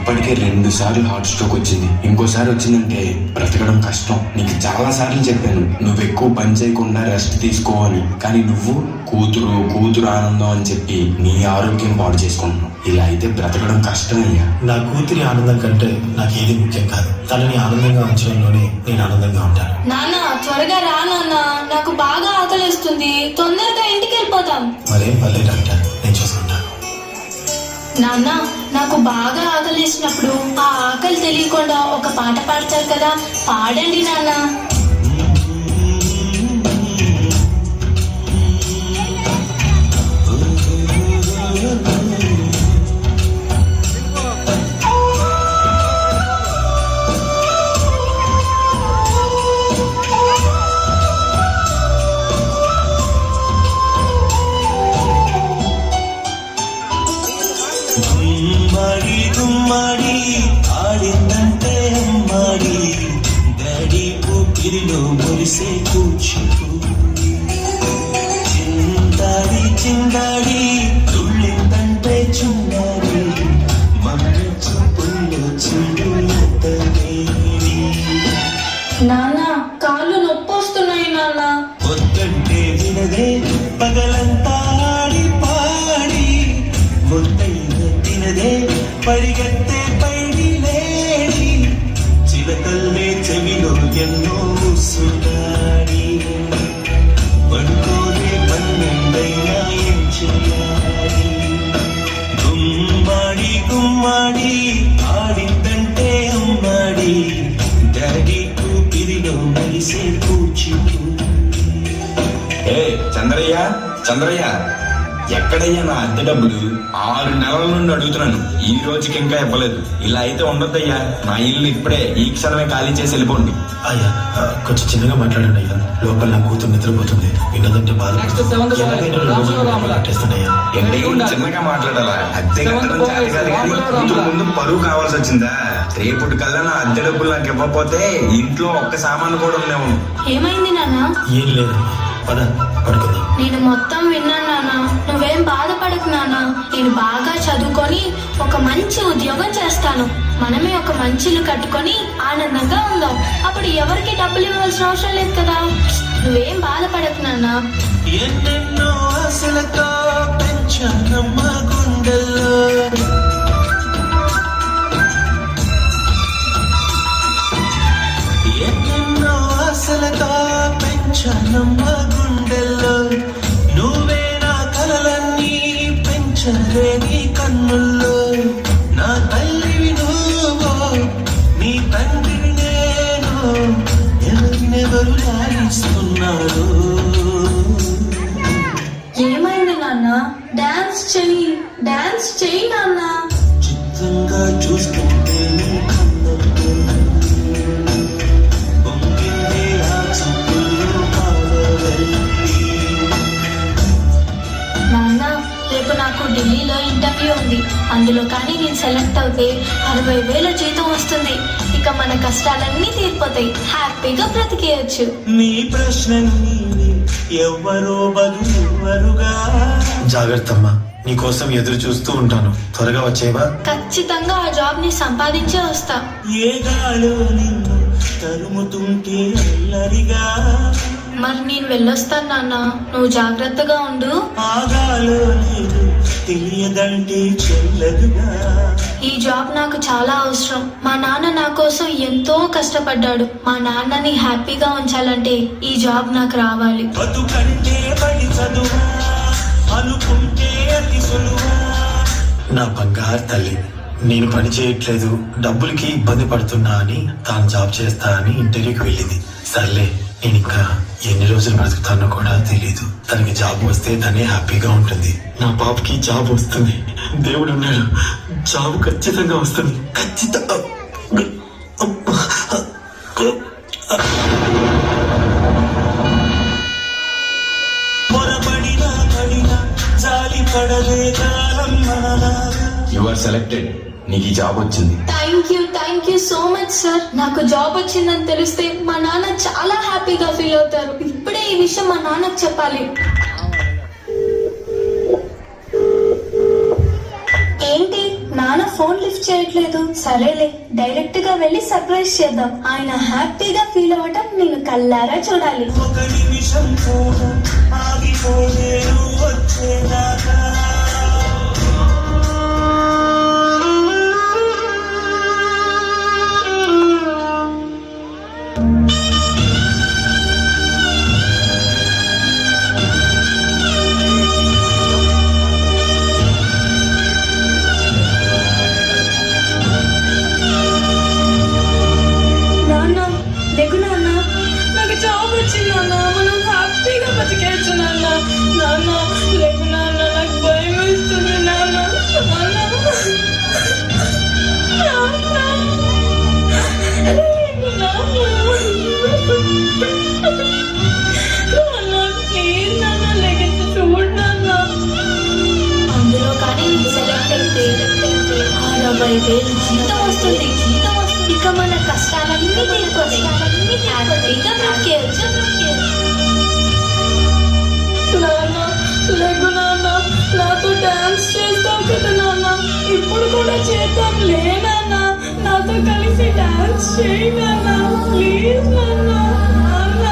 ఇప్పటికే 2 సార్లు heart stroke వచ్చింది. ఇంకోసారి వచ్చిందంటే బ్రతకడం కష్టం. నీకు చాలా సార్లు చెప్పాను నువ్వు ఎక్కువ పని చేయకుండా రెస్ట్ తీసుకో అని. కానీ నువ్వు కూతురు ఆనందం అని చెప్పి నీ ఆరోగ్యం పాడు చేసుకుంటున్నావు. ఇలా అయితే బ్రతకడం కష్టమయ్యా. నా కూతురి ఆనందం కంటే నాకు ఏది ముఖ్యం కాదు. తనని ఆనందంగా ఉంచడంలోనే నేను ఆనందంగా ఉంటాను. నాన్న త్వరగా రా నాన్న, నాకు బాగా ఆకలిస్తుంది. తొందరగా ఇంటికి వెళ్ళిపోతాం. మరేం పర్లేదు డాక్టర్, నేను చూసుకుంటాను. నాన్న నాకు బాగా ఆకలిసినప్పుడు ఆ ఆకలి తెలియకుండా ఒక పాట పాడతారు కదా, పాడండి నాన్న. గుమ్మడి ఆడిందంటే అమ్మాడి డాడీ ఊపిరిలో మురిసే కూచిపూడి చిందాడి తుళ్ళిందంటే చుండాడి మమ్మీ చూపుల్లో చుండులతనేది. నాన్న కాళ్ళు నొప్పొస్తున్నాయి నాన్న. వద్దంటే వినదే పగలంతా ఆడి పాడి ముద్దైన తినదే పరిగెత్తే పైడి లేడి చిలకల్లే చెవిలో ఎన్నో సుడాడి పడుకోలే పన్నెండైనా ఏం చేయాలి. గుమ్మాడి ఆడిందంటే అమ్మాడి డాడీ ఊపిరిలో మలిసే కూచిపూడి. చంద్రయ్య ఎక్కడయ్యా నా అద్దె డబ్బులు? 6 నెలల నుండి అడుగుతున్నాను, ఈ రోజుకి ఇంకా ఇవ్వలేదు. ఇలా అయితే ఉండొద్దయ్యా. నా ఇల్లు ఇప్పుడే ఈ క్షణమే ఖాళీ చేసి వెళ్ళిపోండి. అయ్యా కొంచెం చిన్నగా మాట్లాడండి అయ్యా, లోపల నా కూతురు నిద్రపోతుంది. విన్నదంటే బాధపడుతుంది. చిన్నగా మాట్లాడాలా? అద్దె కట్టడం చాలు కాదు కానీ కూతురు ముందు పరువు కావాల్సి వచ్చిందా? రేపటి కల్లా నా అద్దె డబ్బులు నాకు ఇవ్వకపోతే ఇంట్లో ఒక్క సామాను కూడా ఉండేవు. ఏమైంది నాన్న? ఏం లేదు, పద పడుకుందాం. నేను మొత్తం విన్నాను నాన్న, నువ్వేం బాధపడకు నాన్న. నేను బాగా చదువుకొని ఒక మంచి ఉద్యోగం చేస్తాను. మనమే ఒక మంచి ఇల్లు కట్టుకొని ఆనందంగా ఉందాం. అప్పుడు ఎవరికి డబ్బులు ఇవ్వాల్సిన అవసరం లేదు కదా. నువ్వేం బాధపడకు నాన్న. ఎన్నెన్నో ఆశలతో పెంచానమ్మ గుండెల్లో ఎన్నెన్నో ఆశలతో పెంచానమ్మ గుండెల్లో నువ్వే నా కలలన్నీ పెంచలే నీ కన్నుల్లో. నా తల్లివి నువ్వు, నీ తండ్రివి నేను, ఎవరినెవరు లాలిస్తున్నారు. ఏమైంది నాన్న? డాన్స్ చెయ్యి నాన్న. చిత్తంగా చూస్తుంటే నీ కన్నుల్లో పొంగిందే ఆ చూపుల్లో కావలి. నాన్న రేపు నాకు ఢిల్లీలో ఇంటర్వ్యూ ఉంది. అందులో కానీ నేను సెలెక్ట్ అవుతే 60,000 జీతం వస్తుంది. ఇక మన కష్టాలన్నీ తీరిపోతాయి, హ్యాపీగా బ్రతికేయచ్చు. నీ ప్రశ్నలు నీవి, ఎవ్వరో బదులువరుగా. జాగ్రత్తమ్మా, నీకోసం ఎదురు చూస్తూ ఉంటాను. త్వరగా వచ్చేవా? ఖచ్చితంగా ఆ జాబ్ ని సంపాదించే వస్తా. ఏ గాలో నిన్ను తరుముతుంటే అల్లరిగా. మరి నేను వెళ్ళొస్తాను నాన్న, నువ్వు జాగ్రత్తగా ఉండు. ఆగాలో లేదు తెలియదంటే చెల్లదుగా. ఈ జాబ్ నాకు చాలా అవసరం. మా నాన్న నా కోసం ఎంతో కష్టపడ్డాడు. మా నాన్నని హ్యాపీగా ఉంచాలంటే ఈ జాబ్ నాకు రావాలి. బతుకంటే బడి చదువా అనుకుంటే అతి సులువా. నా బంగారు తల్లి, నేను పని చేయట్లేదు, డబ్బులకి ఇబ్బంది పడుతున్నా అని తాను జాబ్ చేస్తా అని ఇంటర్వ్యూకి వెళ్ళింది. సర్లే, నేను ఇంకా ఎన్ని రోజులు బ్రతుకుతానో కూడా తెలీదు. తనకి జాబ్ వస్తే తనే హ్యాపీగా ఉంటుంది. నా పాపకి జాబ్ వస్తుంది, దేవుడు ఉన్నాడు, జాబ్ ఖచ్చితంగా వస్తుంది. ఖచ్చితంగా. You are selected. నీకు ఈ జాబ్ వచ్చింది. Thank you so much sir. నాకు జాబ్ వచ్చిందని తెలిస్తే మా నాన్న చాలా హ్యాపీగా ఫీల్ అవుతారు. ఇప్పుడే ఈ విషయం మా నాన్నకు చెప్పాలి. ఏంటి నాన్న నాన్న ఫోన్ లిఫ్ట్ చేయట్లేదు. సరేలే, డైరెక్ట్ గా వెళ్ళి సర్ప్రైజ్ చేద్దాం. ఆయన హ్యాపీగా ఫీల్ అవ్వటం నేను కళ్ళారా చూడాలి. ఒక నిమిషం కూడా ఆగిపోతే నువ్వు వచ్చేదాకా నాన్న లేకు నాన్న, నాకు జాబ్ వచ్చింది నాన్న, మనం హ్యాపీగా బతికేయచ్చు నాన్న. నాన్న లేకు నాన్న, నాకు భయం వేస్తుంది నాన్న. నాన్న లేకు నాన్న. నాన్న ప్లీజ్ నాన్న, లెగిసి చూడు నాన్న. అందులో కానీ సెలెక్ట్ అయితే 60,000 జీతం వస్తుంది. ఇక మన కష్టాలన్నీ తీరిపోతాయి. హ్యాపీగా బ్రతికేయచ్చు. నాన్న లేకు నాన్న, నాతో డాన్స్ చేస్తావు కదా నాన్న, ఇప్పుడు కూడా చేద్దాం లే నాన్న. నాతో కలిసి డాన్స్ చేయి నాన్న, ప్లీజ్ నాన్న. నాన్న